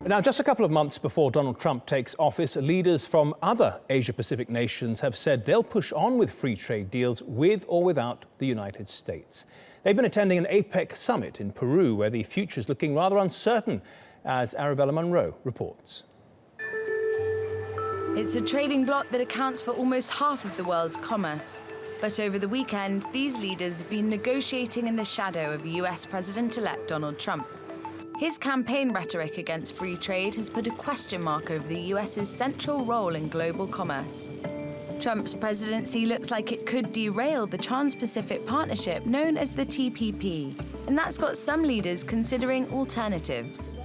Now, just a couple of months before Donald Trump takes office, leaders from other Asia-Pacific nations have said they'll push on with free trade deals with or without the United States. They've been attending an APEC summit in Peru, where the future's looking rather uncertain, as Arabella Munro reports. It's a trading bloc that accounts for almost half of the world's commerce. But over the weekend, these leaders have been negotiating in the shadow of US President-elect Donald Trump. His campaign rhetoric against free trade has put a question mark over the US's central role in global commerce. Trump's presidency looks like it could derail the Trans-Pacific Partnership known as the TPP, and that's got some leaders considering alternatives.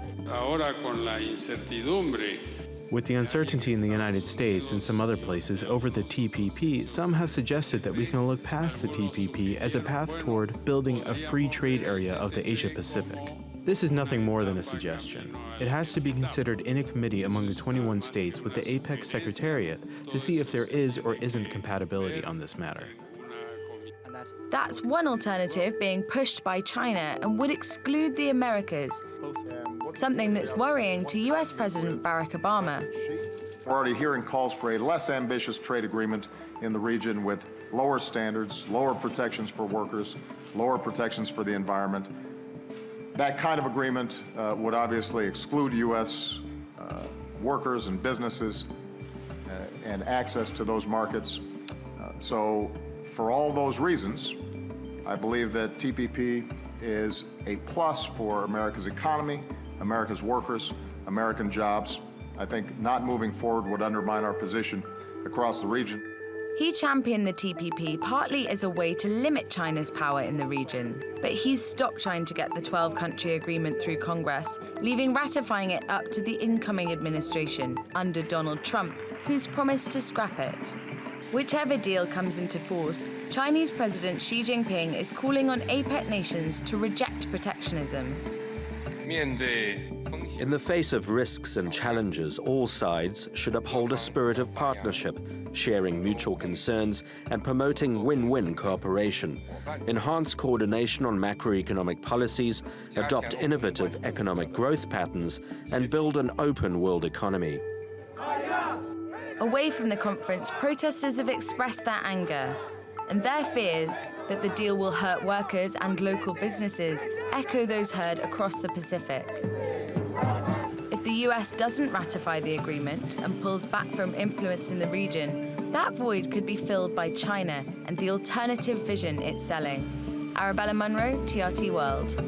With the uncertainty in the United States and some other places over the TPP, some have suggested that we can look past the TPP as a path toward building a free trade area of the Asia-Pacific. This is nothing more than a suggestion. It has to be considered in a committee among the 21 states with the APEC Secretariat to see if there is or isn't compatibility on this matter. That's one alternative being pushed by China and would exclude the Americas, something that's worrying to US President Barack Obama. We're already hearing calls for a less ambitious trade agreement in the region with lower standards, lower protections for workers, lower protections for the environment. That kind of agreement would obviously exclude U.S. Workers and businesses and access to those markets. So for all those reasons, I believe that TPP is a plus for America's economy, America's workers, American jobs. I think not moving forward would undermine our position across the region. He championed the TPP partly as a way to limit China's power in the region. But he's stopped trying to get the 12-country agreement through Congress, leaving ratifying it up to the incoming administration under Donald Trump, who's promised to scrap it. Whichever deal comes into force, Chinese President Xi Jinping is calling on APEC nations to reject protectionism. In the face of risks and challenges, all sides should uphold a spirit of partnership, sharing mutual concerns and promoting win-win cooperation, enhance coordination on macroeconomic policies, adopt innovative economic growth patterns, and build an open world economy. Away from the conference, protesters have expressed their anger, and their fears that the deal will hurt workers and local businesses echo those heard across the Pacific. If the US doesn't ratify the agreement and pulls back from influence in the region, that void could be filled by China and the alternative vision it's selling. Arabella Munro, TRT World.